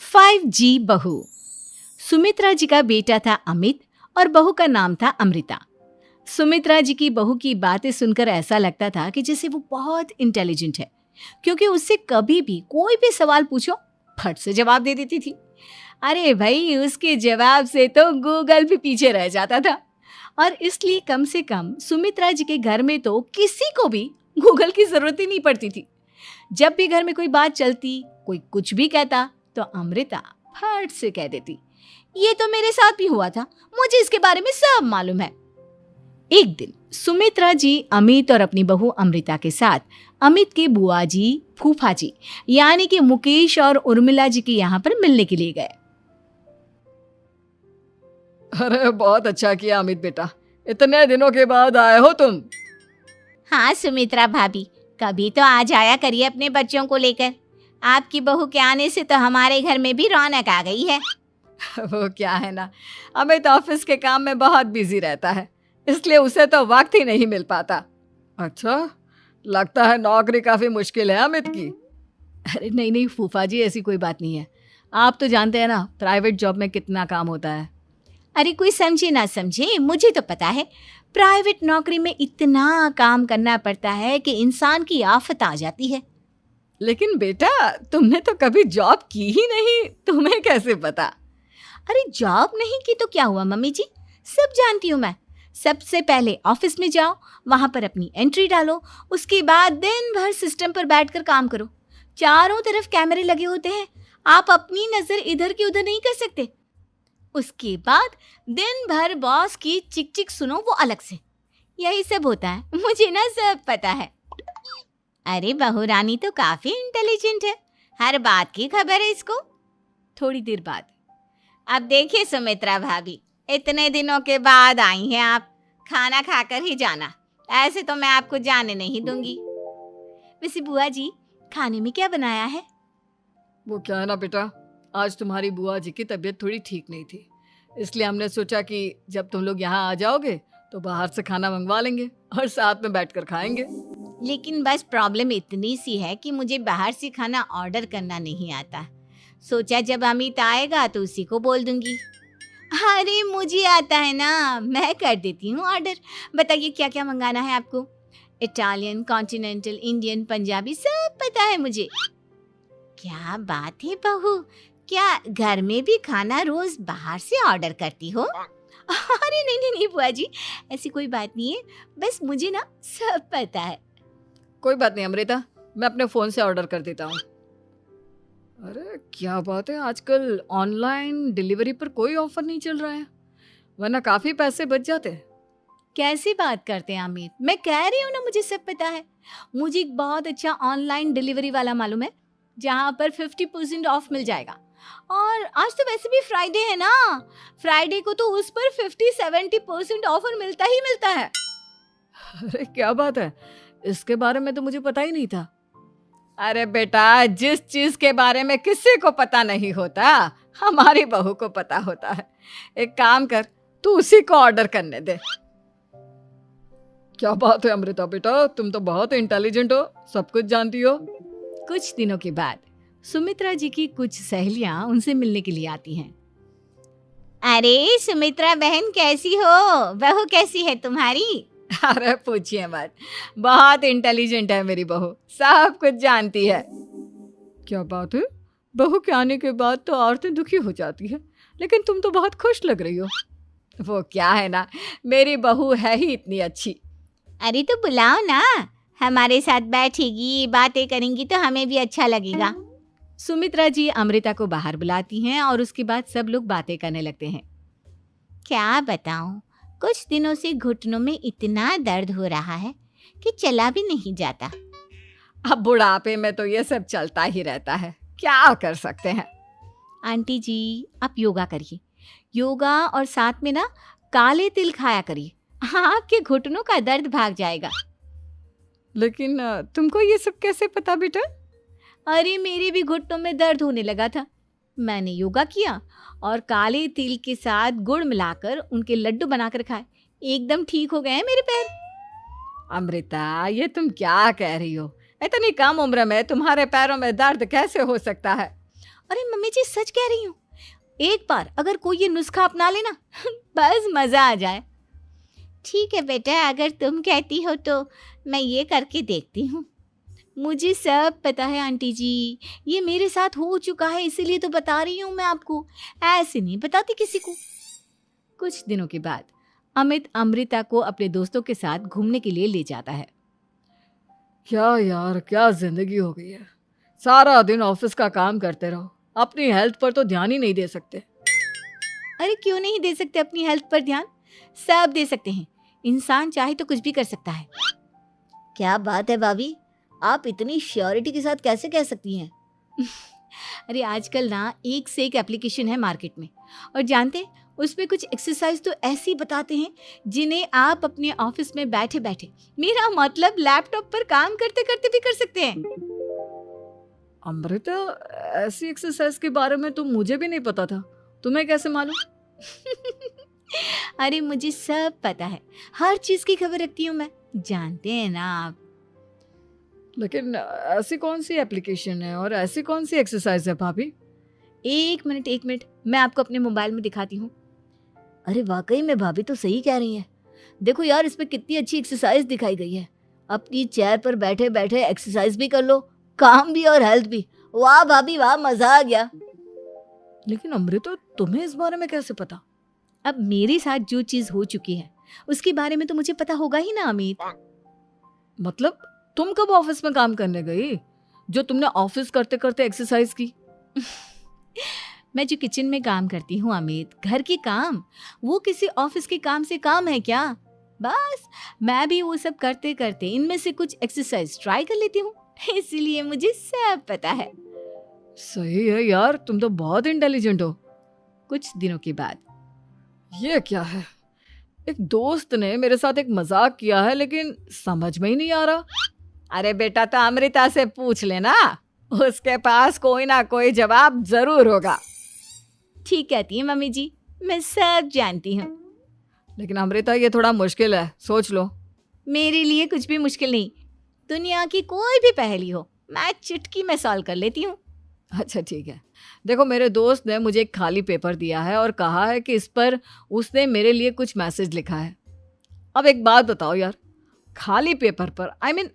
5G बहू। सुमित्रा जी का बेटा था अमित और बहू का नाम था अमृता। सुमित्रा जी की बहू की बातें सुनकर ऐसा लगता था कि जैसे वो बहुत इंटेलिजेंट है, क्योंकि उससे कभी भी कोई भी सवाल पूछो फट से जवाब दे देती थी। अरे भाई, उसके जवाब से तो गूगल भी पीछे रह जाता था। और इसलिए कम से कम सुमित्रा जी के घर में तो किसी को भी गूगल की जरूरत ही नहीं पड़ती थी। जब भी घर में कोई बात चलती, कोई कुछ भी कहता, तो अमृता फट से कह देती, ये तो मेरे साथ भी हुआ था, मुझे इसके बारे में सब मालूम है। एक दिन सुमित्रा जी अमित और अपनी बहू अमृता के साथ अमित के बुआ जी, फूफा जी यानी कि मुकेश और उर्मिला जी के यहाँ पर मिलने के लिए गए। अरे बहुत अच्छा किया अमित बेटा, इतने दिनों के बाद आए हो तुम। हाँ सुमित्रा भाभी, कभी तो आ जाया करिए अपने बच्चों को लेकर। आपकी बहू के आने से तो हमारे घर में भी रौनक आ गई है। वो क्या है ना, अमित ऑफिस के काम में बहुत बिजी रहता है, इसलिए उसे तो वक्त ही नहीं मिल पाता। अच्छा, लगता है नौकरी काफी मुश्किल है अमित की। अरे नहीं फूफा जी, ऐसी कोई बात नहीं है। आप तो जानते हैं ना प्राइवेट जॉब में कितना काम होता है। अरे कोई समझे ना समझे, मुझे तो पता है प्राइवेट नौकरी में इतना काम करना पड़ता है कि इंसान की आफत आ जाती है। लेकिन बेटा, तुमने तो कभी जॉब की ही नहीं, तुम्हें कैसे पता? अरे जॉब नहीं की तो क्या हुआ मम्मी जी, सब जानती हूँ मैं। सबसे पहले ऑफिस में जाओ, वहां पर अपनी एंट्री डालो, उसके बाद दिन भर सिस्टम पर बैठकर काम करो। चारों तरफ कैमरे लगे होते हैं, आप अपनी नजर इधर की उधर नहीं कर सकते। उसके बाद दिन भर बॉस की चिक चिक सुनो, वो अलग से। यही सब होता है, मुझे ना सब पता है। अरे बहू रानी तो काफी इंटेलिजेंट है, हर बात की खबर है इसको। थोड़ी देर बाद, अब देखिए सुमित्रा भाभी, इतने दिनों के बाद आई हैं आप, खाना खाकर ही जाना, ऐसे तो मैं आपको जाने नहीं दूंगी। वैसे बुआ जी, खाने में क्या बनाया है? वो क्या है ना बेटा, आज तुम्हारी बुआ जी की तबीयत थोड़ी ठीक नहीं थी, इसलिए हमने सोचा कि जब तुम लोग यहाँ आ जाओगे तो बाहर से खाना मंगवा लेंगे और साथ में बैठकर खाएंगे। लेकिन बस प्रॉब्लम इतनी सी है कि मुझे बाहर से खाना ऑर्डर करना नहीं आता। सोचा जब अमित आएगा तो उसी को बोल दूंगी। अरे मुझे आता है ना, मैं कर देती हूँ ऑर्डर। बताइए क्या क्या मंगाना है आपको? इटालियन, कॉन्टिनेंटल, इंडियन, पंजाबी, सब पता है मुझे। क्या बात है बहू, क्या घर में भी खाना रोज बाहर से ऑर्डर करती हो? अरे नहीं बुआ जी, ऐसी कोई बात नहीं है, बस मुझे ना सब पता है। कोई बात नहीं अमृता, मैं अपने फोन से ऑर्डर कर देता हूँ। अरे क्या बात है, आजकल ऑनलाइन डिलीवरी पर कोई ऑफर नहीं चल रहा है, वरना काफी पैसे बच जाते। कैसी बात करते हैं अमित, मैं कह रही हूँ ना मुझे सब पता है। मुझे एक बहुत अच्छा ऑनलाइन डिलीवरी वाला मालूम है, जहाँ पर 50% ऑफ मिल जाएगा। और आज तो वैसे भी फ्राइडे है ना, फ्राइडे को तो उस पर 50-70% ऑफर मिलता ही मिलता है। अरे क्या बात है, इसके बारे में तो मुझे पता ही नहीं था। अरे बेटा, जिस चीज के बारे में किसी को पता नहीं होता, हमारी बहू को पता होता है। एक काम कर, तू उसी को ऑर्डर करने दे। क्या बात है अमृता बेटा, तुम तो बहुत इंटेलिजेंट हो, सब कुछ जानती हो। कुछ दिनों के बाद सुमित्रा जी की कुछ सहेलियां उनसे मिलने के लिए आती हैं। अरे सुमित्रा बहन कैसी हो, बहू कैसी है तुम्हारी? अरे पूछिए मत, बहुत इंटेलिजेंट है मेरी बहू, सब कुछ जानती है। क्या बात है, बहू के आने के बाद तो औरतें दुखी हो जाती है, लेकिन तुम तो बहुत खुश लग रही हो। वो क्या है ना, मेरी बहू है ही इतनी अच्छी। अरे तो बुलाओ ना, हमारे साथ बैठेगी, बातें करेंगी तो हमें भी अच्छा लगेगा। सुमित्रा जी अमृता को बाहर बुलाती हैं और उसके बाद सब लोग बातें करने लगते हैं। क्या बताऊं, कुछ दिनों से घुटनों में इतना दर्द हो रहा है कि चला भी नहीं जाता। अब बुढ़ापे में तो ये सब चलता ही रहता है, क्या कर सकते हैं। आंटी जी, आप योगा करिए, योगा और साथ में ना काले तिल खाया करिए, आपके घुटनों का दर्द भाग जाएगा। लेकिन तुमको ये सब कैसे पता बेटा? अरे मेरे भी घुटनों में दर्द होने लगा था, मैंने योगा किया और काले तिल के साथ गुड़ मिलाकर उनके लड्डू बनाकर खाए, एकदम ठीक हो गए हैं मेरे पैर। अमृता, ये तुम क्या कह रही हो? इतनी कम उम्र में तुम्हारे पैरों में दर्द कैसे हो सकता है? अरे मम्मी जी सच कह रही हूँ, एक बार अगर कोई ये नुस्खा अपना लेना बस मज़ा आ जाए। ठीक है बेटा, अगर तुम कहती हो तो मैं ये करके देखती हूँ। मुझे सब पता है आंटी जी, ये मेरे साथ हो चुका है, इसीलिए तो बता रही हूँ मैं आपको, ऐसे नहीं बताती किसी को। कुछ दिनों के बाद अमित अमृता को अपने दोस्तों के साथ घूमने के लिए ले जाता है। क्या यार, क्या जिंदगी हो गई है। सारा दिन ऑफिस का काम करते रहो, अपनी हेल्थ पर तो ध्यान ही नहीं दे सकते। अरे क्यों नहीं दे सकते अपनी हेल्थ पर ध्यान? सब दे सकते हैं, इंसान चाहे तो कुछ भी कर सकता है। क्या बात है भाभी, आप इतनी श्योरिटी के साथ कैसे कह सकती हैं? अरे आजकल ना एक से एक एप्लीकेशन है मार्केट में, और जानते हैं उसमें कुछ एक्सरसाइज तो ऐसी बताते हैं जिन्हें आप अपने ऑफिस में बैठे बैठे, मेरा मतलब लैपटॉप पर काम करते करते भी कर सकते हैं। अमृता, ऐसी एक्सरसाइज के बारे में तो मुझे भी नहीं पता था, तुम्हें कैसे मालूम? अरे मुझे सब पता है, हर चीज की खबर रखती हूँ मैं, जानते हैं ना आप। लेकिन ऐसी कौन सी एप्लीकेशन है और ऐसी कौन सी एक्सरसाइज है भाभी? एक मिनट, मैं आपको अपने मोबाइल में दिखाती हूँ। अरे वाकई में भाभी तो सही कह रही हैं। देखो यार, इसमें कितनी अच्छी एक्सरसाइज दिखाई गई है। अपनी चेयर पर बैठे बैठे एक्सरसाइज भी कर लो, काम भी और हेल्थ भी। वाह भाभी वाह, मजा आ गया। लेकिन अमृता, तुम्हें इस बारे में कैसे पता? अब मेरे साथ जो चीज हो चुकी है उसके बारे में तो मुझे पता होगा ही ना अमित। मतलब तुम कब ऑफिस में काम करने गई जो तुमने ऑफिस करते करते एक्सरसाइज की? मैं जो किचन में काम करती हूँ अमित, घर के काम, वो किसी ऑफिस के काम से काम है क्या? बस मैं भी वो सब करते करते इनमें से कुछ एक्सरसाइज ट्राई कर लेती हूँ, इसीलिए मुझे सब पता है। सही है यार, तुम तो बहुत इंटेलिजेंट हो। कुछ दिनों के बाद ये क्या है, एक दोस्त ने मेरे साथ एक मजाक किया है लेकिन समझ में ही नहीं आ रहा। अरे बेटा, तो अमृता से पूछ लेना, उसके पास कोई ना कोई जवाब जरूर होगा। ठीक कहती है मम्मी जी, मैं सब जानती हूँ। लेकिन अमृता, ये थोड़ा मुश्किल है, सोच लो। मेरे लिए कुछ भी मुश्किल नहीं, दुनिया की कोई भी पहेली हो मैं चुटकी में सॉल्व कर लेती हूँ। अच्छा ठीक है, देखो मेरे दोस्त ने मुझे एक खाली पेपर दिया है और कहा है कि इस पर उसने मेरे लिए कुछ मैसेज लिखा है। अब एक बात बताओ यार, खाली पेपर पर, आई मीन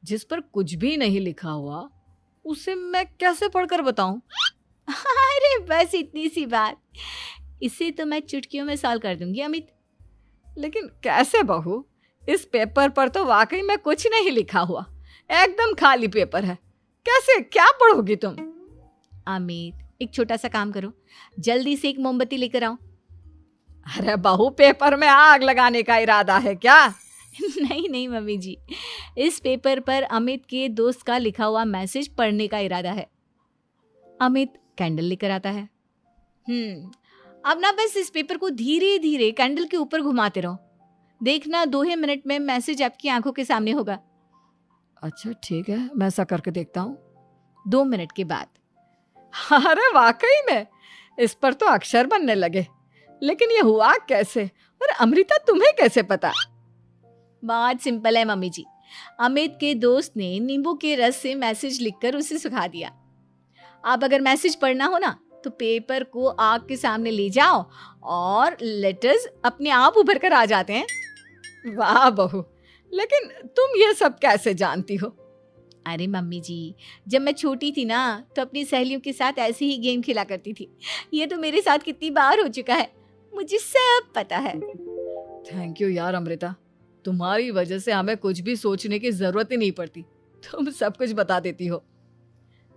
जिस पर कुछ भी नहीं लिखा हुआ, उसे मैं कैसे पढ़कर बताऊं? अरे बस इतनी सी बात, इसे तो मैं चुटकियों में सॉल्व कर दूंगी अमित। लेकिन कैसे बहू, इस पेपर पर तो वाकई में कुछ नहीं लिखा हुआ, एकदम खाली पेपर है, कैसे, क्या पढ़ोगी तुम? अमित, एक छोटा सा काम करो, जल्दी से एक मोमबत्ती लेकर आओ। अरे बहू, पेपर में आग लगाने का इरादा है क्या? नहीं मम्मी जी, इस पेपर पर अमित के दोस्त का लिखा हुआ मैसेज पढ़ने का इरादा है। अमित कैंडल लेकर आता है। अब ना बस इस पेपर को धीरे धीरे कैंडल के ऊपर घुमाते रहो, देखना 2 ही मिनट में मैसेज आपकी आंखों के सामने होगा। अच्छा ठीक है, मैं ऐसा करके देखता हूँ। 2 मिनट के बाद, अरे वाकई में इस पर तो अक्षर बनने लगे, लेकिन ये हुआ कैसे? और अमृता, तुम्हें कैसे पता? बहुत सिंपल है मम्मी जी, अमित के दोस्त ने नींबू के रस से मैसेज लिखकर उसे सुखा दिया। अब अगर मैसेज पढ़ना हो ना तो पेपर को आग के सामने ले जाओ और लेटर्स अपने आप उभर कर आ जाते हैं। वाह बहू, लेकिन तुम ये सब कैसे जानती हो? अरे मम्मी जी, जब मैं छोटी थी ना तो अपनी सहेलियों के साथ ऐसे ही गेम खेला करती थी। ये तो मेरे साथ कितनी बार हो चुका है, मुझे सब पता है। थैंक यू यार अमृता, तुम्हारी वजह से हमें कुछ भी सोचने की जरूरत ही नहीं पड़ती, तुम सब कुछ बता देती हो।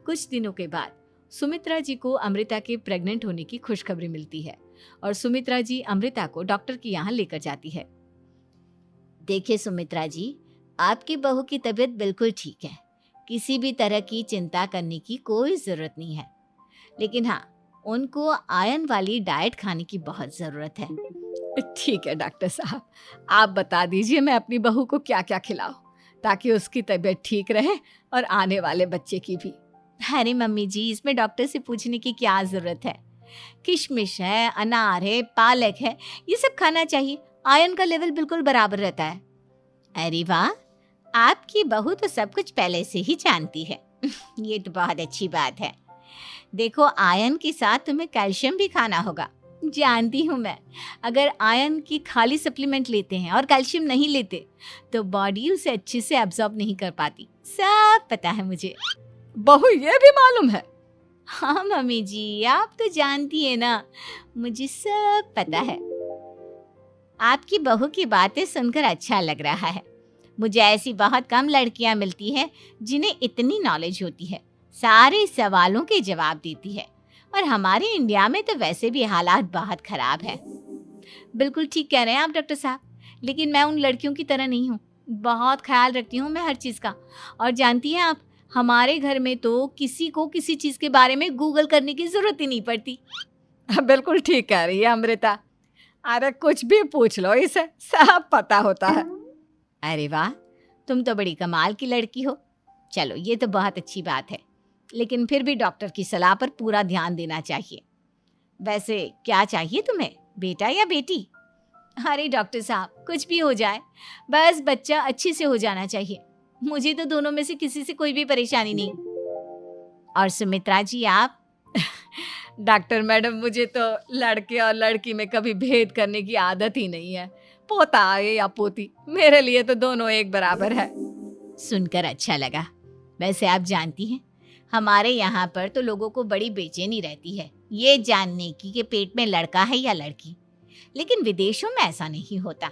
कुछ दिनों के बाद सुमित्रा जी को अमृता के प्रेग्नेंट होने की खुशखबरी मिलती है और सुमित्रा जी अमृता को डॉक्टर के यहाँ लेकर जाती है। देखिए सुमित्रा जी, आपकी बहू की तबीयत बिल्कुल ठीक है, किसी भी तरह की चिंता करने की कोई ज़रूरत नहीं है। लेकिन हाँ, उनको आयरन वाली डाइट खाने की बहुत ज़रूरत है। ठीक है डॉक्टर साहब, आप बता दीजिए मैं अपनी बहू को क्या क्या खिलाऊं ताकि उसकी तबीयत ठीक रहे और आने वाले बच्चे की भी। अरे मम्मी जी, इसमें डॉक्टर से पूछने की क्या ज़रूरत है, किशमिश है, अनार है, पालक है, ये सब खाना चाहिए, आयरन का लेवल बिल्कुल बराबर रहता है। अरे वाह, आपकी बहू तो सब कुछ पहले से ही जानती है। ये तो बहुत अच्छी बात है। देखो, आयरन के साथ तुम्हें कैल्शियम भी खाना होगा। जानती हूँ मैं, अगर आयरन की खाली सप्लीमेंट लेते हैं और कैल्शियम नहीं लेते तो बॉडी उसे अच्छे से एब्जॉर्ब नहीं कर पाती। सब पता है मुझे। बहू ये भी मालूम है? हाँ मम्मी जी, आप तो जानती है ना, मुझे सब पता है। आपकी बहू की बातें सुनकर अच्छा लग रहा है। मुझे ऐसी बहुत कम लड़कियां मिलती हैं जिन्हें इतनी नॉलेज होती है, सारे सवालों के जवाब देती है। और हमारे इंडिया में तो वैसे भी हालात बहुत खराब है। बिल्कुल ठीक कह रहे हैं आप डॉक्टर साहब, लेकिन मैं उन लड़कियों की तरह नहीं हूँ। बहुत ख्याल रखती हूँ मैं हर चीज़ का। और जानती हैं आप, हमारे घर में तो किसी को किसी चीज़ के बारे में गूगल करने की ज़रूरत ही नहीं पड़ती। बिल्कुल ठीक कह रही है अमृता। अरे कुछ भी पूछ लो इसे, सब पता होता है। अरे वाह, तुम तो बड़ी कमाल की लड़की हो। चलो, ये तो बहुत अच्छी बात है, लेकिन फिर भी डॉक्टर की सलाह पर पूरा ध्यान देना चाहिए। वैसे क्या चाहिए तुम्हें, बेटा या बेटी? अरे डॉक्टर साहब, कुछ भी हो जाए, बस बच्चा अच्छे से हो जाना चाहिए। मुझे तो दोनों में से किसी से कोई भी परेशानी नहीं। और सुमित्रा जी, आप? डॉक्टर मैडम, मुझे तो लड़के और लड़की में कभी भेद करने की आदत ही नहीं है। पोता आए या पोती, मेरे लिए तो दोनों एक बराबर है। सुनकर अच्छा लगा। वैसे आप जानती हैं, हमारे यहाँ पर तो लोगों को बड़ी बेचैनी रहती है ये जानने की कि पेट में लड़का है या लड़की, लेकिन विदेशों में ऐसा नहीं होता।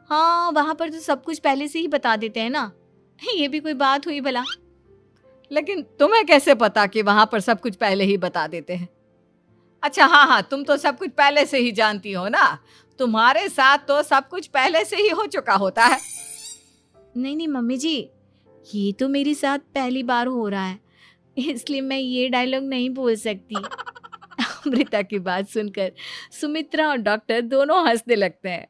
हाँ, वहाँ पर तो सब कुछ पहले से ही बता देते हैं ना। ये भी कोई बात हुई भला? लेकिन तुम्हें कैसे पता कि वहां पर सब कुछ पहले ही बता देते हैं? अच्छा हाँ, तुम तो सब कुछ पहले से ही जानती हो ना। तुम्हारे साथ तो सब कुछ पहले से ही हो चुका होता है। नहीं मम्मी जी, ये तो मेरे साथ पहली बार हो रहा है, इसलिए मैं ये डायलॉग नहीं बोल सकती। अमृता की बात सुनकर सुमित्रा और डॉक्टर दोनों हंसने लगते हैं।